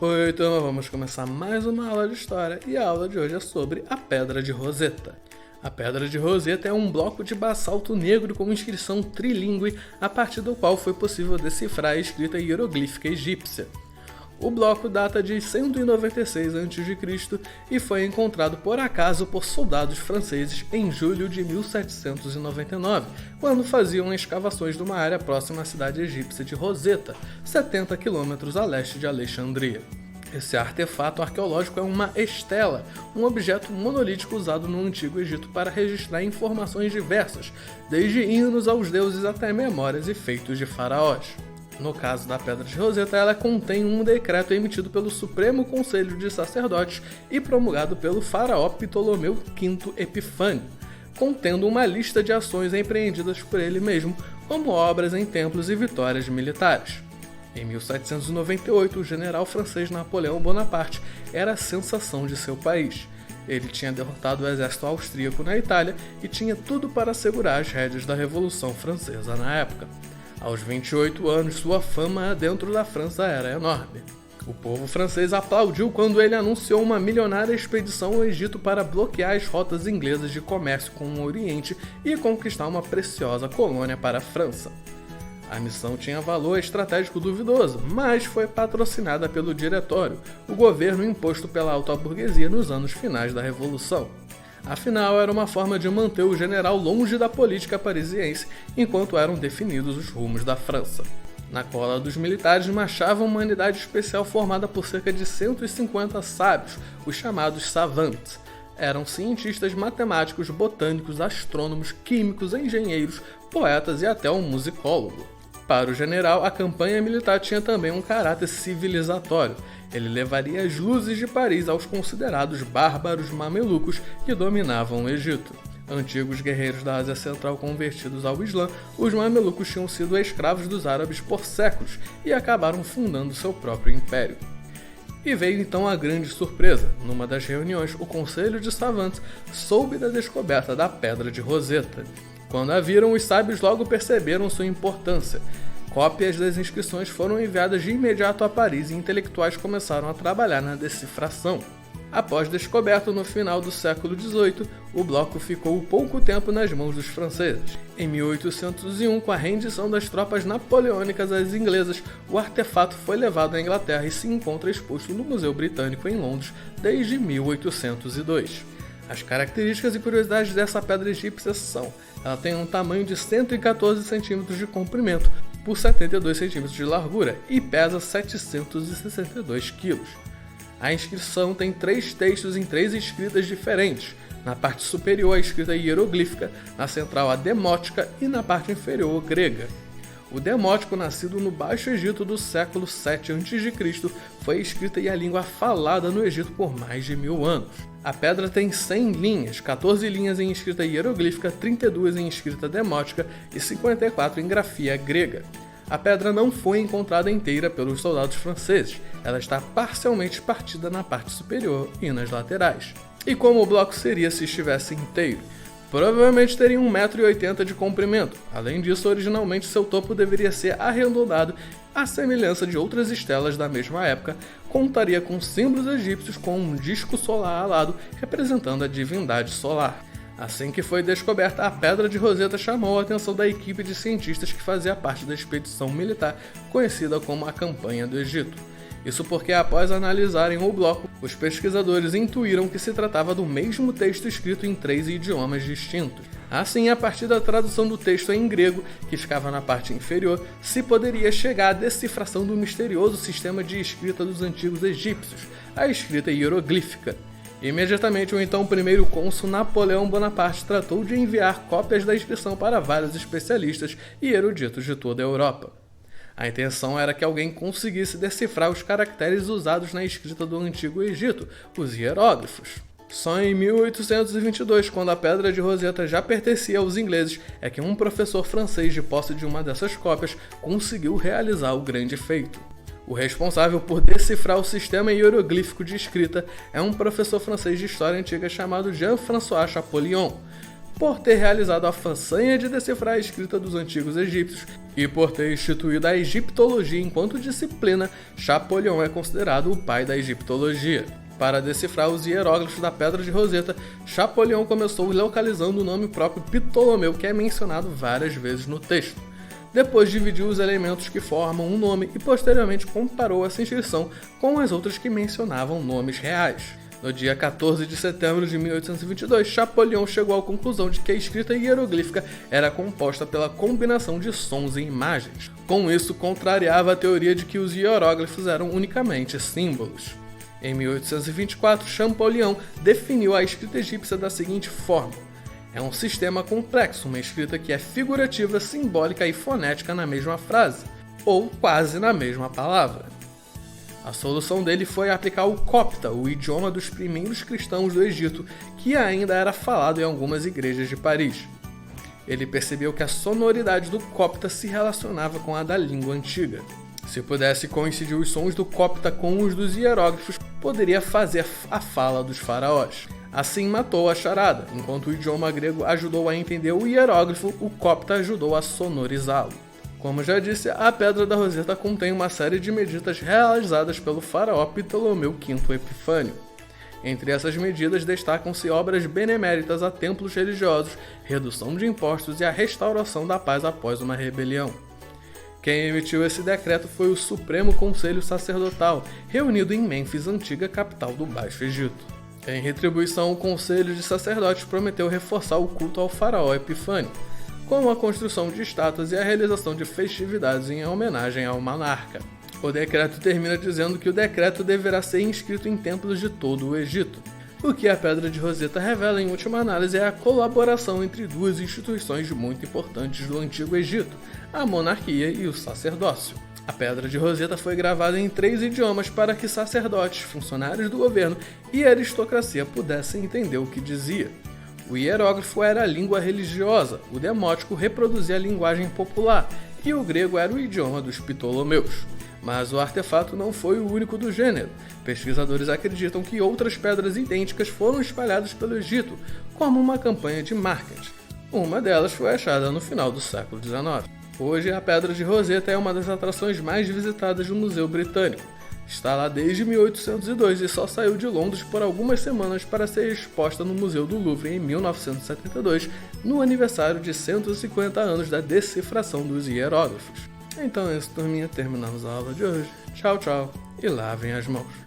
Oi, turma, vamos começar mais uma aula de história e a aula de hoje é sobre a Pedra de Roseta. A Pedra de Roseta é um bloco de basalto negro com inscrição trilingüe, a partir do qual foi possível decifrar a escrita hieroglífica egípcia. O bloco data de 196 a.C. e foi encontrado por acaso por soldados franceses em julho de 1799, quando faziam escavações numa área próxima à cidade egípcia de Roseta, 70 km a leste de Alexandria. Esse artefato arqueológico é uma estela, um objeto monolítico usado no Antigo Egito para registrar informações diversas, desde hinos aos deuses até memórias e feitos de faraós. No caso da Pedra de Roseta, ela contém um decreto emitido pelo Supremo Conselho de Sacerdotes e promulgado pelo faraó Ptolomeu V Epifânio, contendo uma lista de ações empreendidas por ele mesmo, como obras em templos e vitórias militares. Em 1798, o general francês Napoleão Bonaparte era a sensação de seu país. Ele tinha derrotado o exército austríaco na Itália e tinha tudo para segurar as rédeas da Revolução Francesa na época. Aos 28 anos, sua fama dentro da França era enorme. O povo francês aplaudiu quando ele anunciou uma milionária expedição ao Egito para bloquear as rotas inglesas de comércio com o Oriente e conquistar uma preciosa colônia para a França. A missão tinha valor estratégico duvidoso, mas foi patrocinada pelo Diretório, o governo imposto pela alta burguesia nos anos finais da Revolução. Afinal, era uma forma de manter o general longe da política parisiense enquanto eram definidos os rumos da França. Na cola dos militares marchava uma unidade especial formada por cerca de 150 sábios, os chamados savants. Eram cientistas matemáticos, botânicos, astrônomos, químicos, engenheiros, poetas e até um musicólogo. Para o general, a campanha militar tinha também um caráter civilizatório. Ele levaria as luzes de Paris aos considerados bárbaros mamelucos que dominavam o Egito. Antigos guerreiros da Ásia Central convertidos ao Islã, os mamelucos tinham sido escravos dos árabes por séculos e acabaram fundando seu próprio império. E veio então a grande surpresa. Numa das reuniões, o Conselho de Savantes soube da descoberta da Pedra de Roseta. Quando a viram, os sábios logo perceberam sua importância. Cópias das inscrições foram enviadas de imediato a Paris e intelectuais começaram a trabalhar na decifração. Após descoberto no final do século XVIII, o bloco ficou pouco tempo nas mãos dos franceses. Em 1801, com a rendição das tropas napoleônicas às inglesas, o artefato foi levado à Inglaterra e se encontra exposto no Museu Britânico em Londres desde 1802. As características e curiosidades dessa pedra egípcia são: ela tem um tamanho de 114 cm de comprimento por 72 cm de largura e pesa 762 kg. A inscrição tem 3 textos em 3 escritas diferentes. Na parte superior a escrita hieroglífica, na central a demótica e na parte inferior grega. O demótico, nascido no Baixo Egito do século 7 a.C., foi escrita em a língua falada no Egito por mais de 1000 anos. A pedra tem 100 linhas, 14 linhas em escrita hieroglífica, 32 em escrita demótica e 54 em grafia grega. A pedra não foi encontrada inteira pelos soldados franceses, ela está parcialmente partida na parte superior e nas laterais. E como o bloco seria se estivesse inteiro? Provavelmente teria 1,80 m de comprimento. Além disso, originalmente seu topo deveria ser arredondado, à semelhança de outras estelas da mesma época. Contaria com símbolos egípcios com um disco solar alado representando a divindade solar. Assim que foi descoberta, a Pedra de Roseta chamou a atenção da equipe de cientistas que fazia parte da expedição militar conhecida como a Campanha do Egito. Isso porque, após analisarem o bloco, os pesquisadores intuíram que se tratava do mesmo texto escrito em 3 idiomas distintos. Assim, a partir da tradução do texto em grego, que ficava na parte inferior, se poderia chegar à decifração do misterioso sistema de escrita dos antigos egípcios, a escrita hieroglífica. Imediatamente, o então primeiro cônsul Napoleão Bonaparte tratou de enviar cópias da inscrição para vários especialistas e eruditos de toda a Europa. A intenção era que alguém conseguisse decifrar os caracteres usados na escrita do Antigo Egito, os hieróglifos. Só em 1822, quando a Pedra de Roseta já pertencia aos ingleses, é que um professor francês de posse de uma dessas cópias conseguiu realizar o grande feito. O responsável por decifrar o sistema hieroglífico de escrita é um professor francês de história antiga chamado Jean-François Champollion. por ter realizado a façanha de decifrar a escrita dos antigos egípcios e por ter instituído a egiptologia enquanto disciplina, Champollion é considerado o pai da egiptologia. Para decifrar os hieróglifos da Pedra de Roseta, Champollion começou localizando o nome próprio Ptolomeu, que é mencionado várias vezes no texto. Depois dividiu os elementos que formam um nome e posteriormente comparou essa inscrição com as outras que mencionavam nomes reais. No dia 14 de setembro de 1822, Champollion chegou à conclusão de que a escrita hieroglífica era composta pela combinação de sons e imagens. Com isso, contrariava a teoria de que os hieróglifos eram unicamente símbolos. Em 1824, Champollion definiu a escrita egípcia da seguinte forma: é um sistema complexo, uma escrita que é figurativa, simbólica e fonética na mesma frase, ou quase na mesma palavra. A solução dele foi aplicar o copta, o idioma dos primeiros cristãos do Egito, que ainda era falado em algumas igrejas de Paris. Ele percebeu que a sonoridade do copta se relacionava com a da língua antiga. Se pudesse coincidir os sons do copta com os dos hieróglifos, poderia fazer a fala dos faraós. Assim matou a charada. Enquanto o idioma grego ajudou a entender o hieróglifo, o copta ajudou a sonorizá-lo. Como já disse, a Pedra da Roseta contém uma série de medidas realizadas pelo faraó Ptolomeu V Epifânio. Entre essas medidas destacam-se obras beneméritas a templos religiosos, redução de impostos e a restauração da paz após uma rebelião. Quem emitiu esse decreto foi o Supremo Conselho Sacerdotal, reunido em Mênfis, antiga capital do Baixo Egito. Em retribuição, o Conselho de Sacerdotes prometeu reforçar o culto ao faraó Epifânio, com a construção de estátuas e a realização de festividades em homenagem ao monarca. O decreto termina dizendo que o decreto deverá ser inscrito em templos de todo o Egito. O que a Pedra de Roseta revela em última análise é a colaboração entre duas instituições muito importantes do Antigo Egito, a monarquia e o sacerdócio. A Pedra de Roseta foi gravada em 3 idiomas para que sacerdotes, funcionários do governo e aristocracia pudessem entender o que dizia. O hieróglifo era a língua religiosa, o demótico reproduzia a linguagem popular e o grego era o idioma dos Ptolomeus. Mas o artefato não foi o único do gênero. Pesquisadores acreditam que outras pedras idênticas foram espalhadas pelo Egito, como uma campanha de marketing. Uma delas foi achada no final do século XIX. Hoje, a Pedra de Roseta é uma das atrações mais visitadas do Museu Britânico. Está lá desde 1802 e só saiu de Londres por algumas semanas para ser exposta no Museu do Louvre em 1972, no aniversário de 150 anos da decifração dos hieróglifos. Então é isso, turminha. Terminamos a aula de hoje. Tchau, tchau e lavem as mãos.